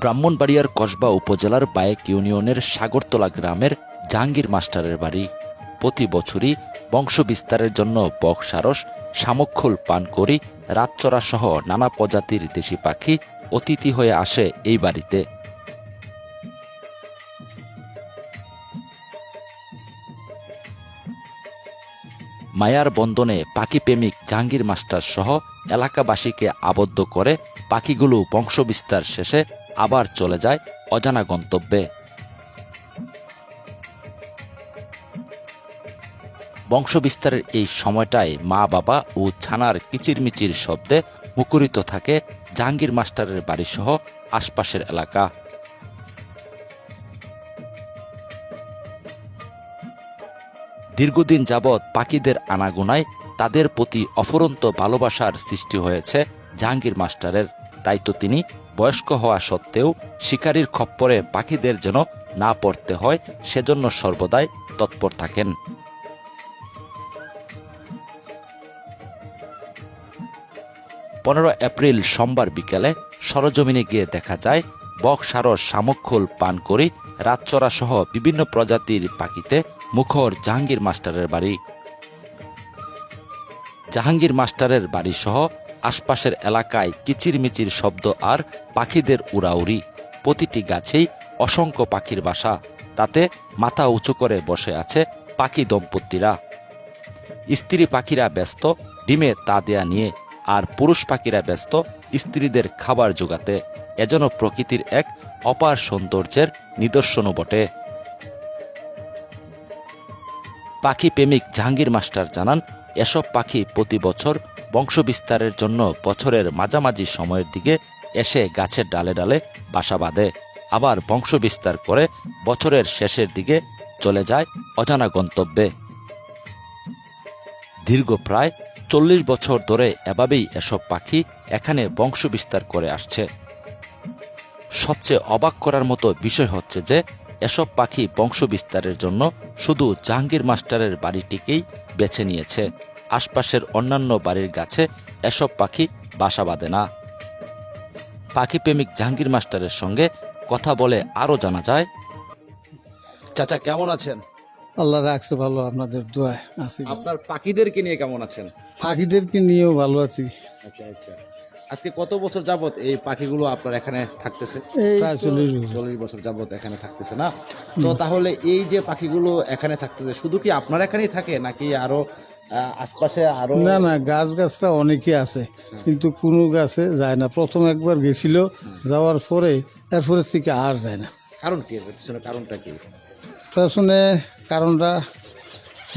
ব্রাহ্মণবাড়িয়ার কসবা উপজেলার বায়েক ইউনিয়নের সাগরতলা গ্রামের জাহাঙ্গীর মাস্টারের বাড়ি। প্রতি বছরই বংশ বিস্তারের জন্য বকসারস, শামুকখোল পানকড়ি, রাতচরা সহ নানা প্রজাতির দেশি পাখি অতিথি হয়ে আসে এই বাড়িতে। মায়ার বন্ধনে পাখিপ্রেমিক জাহাঙ্গীর মাস্টার সহ এলাকাবাসীকে আবদ্ধ করে পাখিগুলো বংশবিস্তার শেষে আবার চলে যায় অজানা গন্তব্যে। বংশবিস্তারের এই সময়টায় মা বাবা ও ছানার কিচিরমিচির শব্দে মুখরিত থাকে জাহাঙ্গীর মাস্টারের বাড়িসহ আশপাশের এলাকা। দীর্ঘদিন যাবৎ পাখিদের আনাগোনায় তাদের প্রতি অফুরন্ত ভালোবাসার সৃষ্টি হয়েছে জাহাঙ্গীর মাস্টারের। তাই তো তিনি বয়স্ক হওয়া সত্ত্বেও শিকারির খপ্পরে পাখিদের যেন না পড়তে হয় সেজন্য সর্বদাই তৎপর থাকেন। 15 এপ্রিল সোমবার বিকেলে সরজমিনে গিয়ে দেখা যায় বকসারস, শামুকখোল পানকড়ি, রাতচরা সহ বিভিন্ন প্রজাতির পাখিতে মুখর জাহাঙ্গীর মাস্টারের বাড়ি। জাহাঙ্গীর মাস্টারের বাড়ি সহ আশপাশের এলাকায় কিচিরমিচির শব্দ আর পাখিদের উড়াউড়ি। প্রতিটি গাছেই অসংখ্য পাখির বাসা, তাতে মাথা উঁচু করে বসে আছে পাখি দম্পতিরা। স্ত্রী পাখিরা ব্যস্ত ডিমে তা দেয়া নিয়ে, আর পুরুষ পাখিরা ব্যস্ত স্ত্রীদের খাবার জোগাতে। এজন্য প্রকৃতির এক অপার সৌন্দর্যের নিদর্শনও বটে। পাখি প্রেমিক জাহাঙ্গীর মাস্টার জানান, এসব পাখি প্রতি বছর বংশবিস্তারের জন্য বছরের মাঝামাঝি সময়ের দিকে এসে গাছের ডালে ডালে বাসা বাঁধে, আবার বংশবিস্তার করে বছরের শেষের দিকে চলে যায় অজানা গন্তব্যে। দীর্ঘ প্রায় 40 বছর ধরে এভাবেই এসব পাখি এখানে বংশবিস্তার করে আসছে। সবচেয়ে অবাক করার মতো বিষয় হচ্ছে যে এসব পাখি বংশবিস্তারের জন্য শুধু জাহাঙ্গীর মাস্টারের বাড়িটিকেই বেছে নিয়েছে। আশপাশের অন্যান্য বাড়ির গাছে এসব পাখি বাসা বাঁধে না। পাখিপ্রেমিক জাহাঙ্গীর মাস্টারের সঙ্গে কথা বলে আরও জানা যায়। চাচা কেমন আছেন? আল্লাহ রাখছে ভালো, আপনাদের দোয়ায় আছি। আপনার পাখিদেরকে নিয়ে কেমন আছেন? পাখিদেরকে নিয়েও ভালো আছি। আচ্ছা আচ্ছা, আজকে কত বছর যাবত এই পাখিগুলো আপনার এখানে থাকতেছে? এই প্রায় 40 বছর। 40 বছর যাবত এখানে থাকতেছে না? তো তাহলে এই যে পাখিগুলো এখানে থাকতেছে শুধু কি আপনার এখানেই থাকে নাকি আরো আশপাশে আরো? না না, গাছরা অনেকে আছে, কিন্তু কোনো গাছে যায় না। প্রথম একবার গেছিল, যাওয়ার পরে এরপরে থেকে আর যায় না। কারণ কি? পিছনে কারণটা কি? পেছনে কারণটা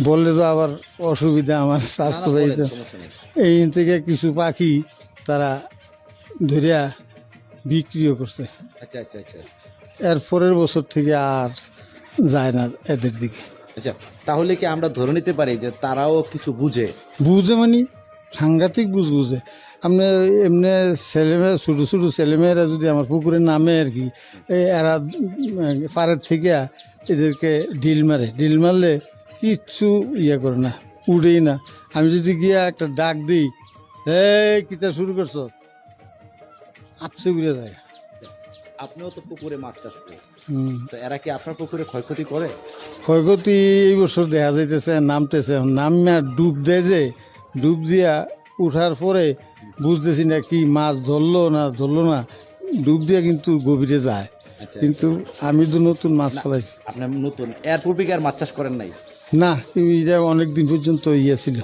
বললে তো আবার অসুবিধা আমার স্বাস্থ্য বাড়িতে। এই থেকে কিছু পাখি তারা ধরিয়া বিক্রিও করছে। আচ্ছা আচ্ছা আচ্ছা, এর পরের বছর থেকে আর যায় না এদের দিকে। আচ্ছা, তাহলে কি আমরা ধরে নিতে পারি যে তারাও কিছু বুঝে? বুঝে মানে সাংঘাতিক বুঝে। আপনি এমনি ছেলেমেয়ে, ছোটো ছোটো ছেলেমেয়েরা যদি আমার পুকুরে নামে আর কি, এরা পাড়ের থেকে এদেরকে ডিল মারলে কিচ্ছু ইয়ে করে না, উড়েই না। আমি যদি গিয়া একটা ডাক দিই, এই কিতা শুরু করছো, আপসে উড়ে যায়। আপনিও তো পুকুরে মাছ চাষ করেন, তো এরা কি আপনার পুকুরে ক্ষয়ক্ষতি করে? ক্ষয়ক্ষতি এই বছর দেখা যাইতেছে, নামতেছে, নামিয়া ডুব দেয়, যে ডুব দিয়া উঠার পরে বুঝতেছি না কি মাছ ধরলো না ডুব দিয়া কিন্তু গভীরে যায়। কিন্তু আমি তো নতুন মাছ ফেলাইছি। আপনি নতুন, এর পূর্বে কি আর মাছ চাষ করেন নাই? না, এটা অনেকদিন পর্যন্ত ইয়ে ছিল,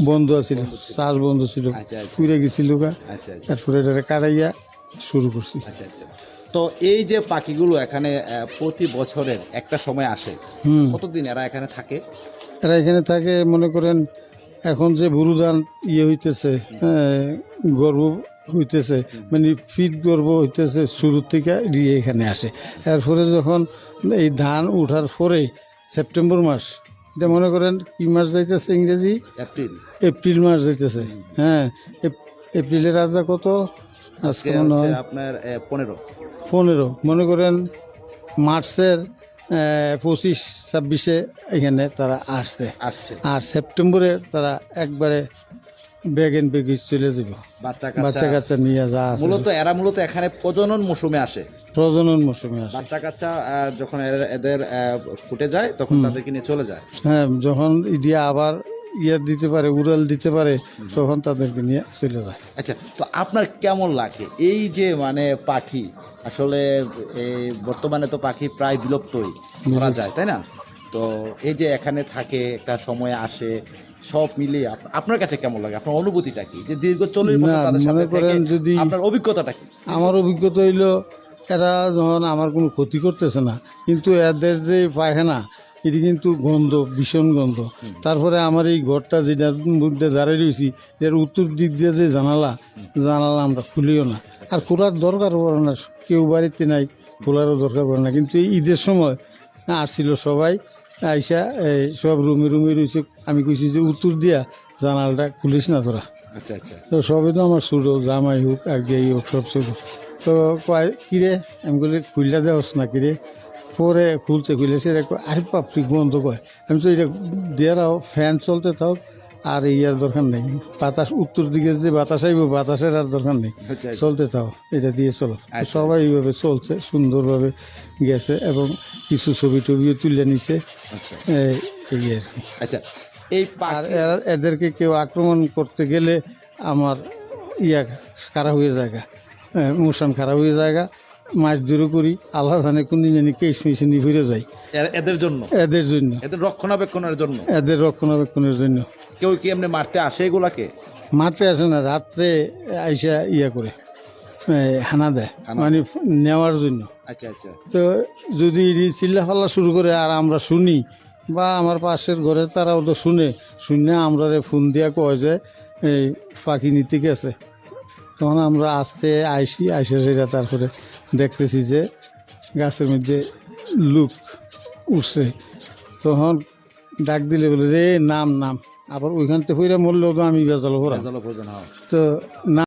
বন্ধ আছিল, চাষ বন্ধ ছিল, ফুরে গেছিল গা। তারপরে এটা কাটাইয়া শুরু করছি। আচ্ছা আচ্ছা, তো এই যে পাখিগুলো এখানে প্রতি বছরের একটা সময় আসে, কতদিন এরা এখানে থাকে? এরা এখানে থাকে মনে করেন এখন যে বুরুদান ইয়ে হইতেছে, গর্ব হইতেছে, মানে ফিট গর্ব হইতেছে, শুরুর থেকে দিয়ে এখানে আসে। এরপরে যখন এই ধান উঠার পরে সেপ্টেম্বর মাস, এটা মনে করেন কি মাস যাইতেছে ইংরেজি? এপ্রিল মাস যাইতেছে। হ্যাঁ, এপ্রিলের আজ কত? আজকে মনে হয় আপনার 15 মনে করেন মার্চের 25-26 এখানে তারা আসছে। আর সেপ্টেম্বরে তারা একবারে ব্যাগেন বেগে চলে যাব। বাচ্চা বাচ্চা কাচ্চা কাচ্চা নিয়ে যা আছে এরা মূলত এখানে প্রজনন মৌসুমে আসে। প্রজনন মৌসুমে আসে। বাচ্চা কাচ্চা যখন এদের ফুটে যায় তখন তাদেরকে নিয়ে চলে যায়। হ্যাঁ, যখন ইডিয়া আবার দিতে পারে, উড়াল দিতে পারে, তখন তাদেরকে নিয়ে চলে যায়। আচ্ছা, তো আপনার কেমন লাগে এই যে মানে পাখি আসলে এই বর্তমানে তো পাখি প্রায় বিলুপ্তই ধরা যায়, তাই না? তো এই যে এখানে থাকে, একটা সময় আসে, সব মিলিয়ে আপনার কাছে কেমন লাগে? আপনার অনুভূতিটা কি যে দীর্ঘ 40 বছর না, তাদের সাথে মনে করেন থেকে যদি আপনার অভিজ্ঞতাটা কি? আমার অভিজ্ঞতা হইলো এরা যখন আমার কোনো ক্ষতি করতেছে না, কিন্তু এদের যে পায়খানা এটি কিন্তু গন্ধ, ভীষণ গন্ধ। তারপরে আমার এই ঘরটা যেটার মধ্যে দাঁড়িয়ে রয়েছি, এর উত্তর দিক দিয়ে যে জানালা আমরা খুলিও না, আর খোলার দরকার পড়ে না, কেউ বাড়িতে নাই, খোলারও দরকার পড়ে না। কিন্তু এই ঈদের সময় আসছিল সবাই, আইসা সব রুমে রয়েছে। আমি কইছি যে উত্তর দিয়া জানালাটা খুলিস না তোরা। আচ্ছা আচ্ছা, তো সবই তো আমার ছোটো, জামাই হোক আর গেই হোক, সব ছোটো। তো কয় কিরে, আমি বলি খুললা দেওয়াস না কিরে। পরে খুলে সেটা আরে পাপড়ি গন্ধ কয়। আমি তো এটা দেওয়ার ফ্যান চলতে থাক, আর ইয়ার দরকার নেই, বাতাস উত্তর দিকে যে বাতাস আইব, বাতাসের আর দরকার নেই, আচ্ছা, চলতে থাও, এটা দিয়ে চলো। আচ্ছা। সবাই এইভাবে চলছে, সুন্দরভাবে গেছে, এবং কিছু ছবি টবিও তুলে নিছে, আচ্ছা এই আর কি। আচ্ছা, এই আর এদেরকে কেউ আক্রমণ করতে গেলে আমার খারাপ হয়ে যায়, মোশন খারাপ হয়ে যায়, মাছ দূরে করি, আল্লাহ জানে কোন দিন জানি কেস মেশিনি ফিরে যায় এদের জন্য, এদের জন্য, এদের রক্ষণাবেক্ষণের জন্য, এদের রক্ষণাবেক্ষণের জন্য। কেউ কি এমনি মারতে আসে এগুলাকে? মারতে আসে না, রাত্রে আইসা করে হানা দেয়, মানে নেওয়ার জন্য। আচ্ছা আচ্ছা, তো যদি চিল্লা ফাল্লা শুরু করে আর আমরা শুনি, বা আমার পাশের ঘরে তারাও তো শুনে আমরা ফোন দিয়া কয় যে এই পাখি নিতে গেছে, তখন আমরা আসতে আইসে সেটা তারপরে দেখতেছি যে গাছের মধ্যে লুক উঠছে, তখন ডাক দিলে বলে রে নাম, আবার ওইখান থেকে মরলেও তো আমি বেজালো, জলপ্রজন হয়। তো না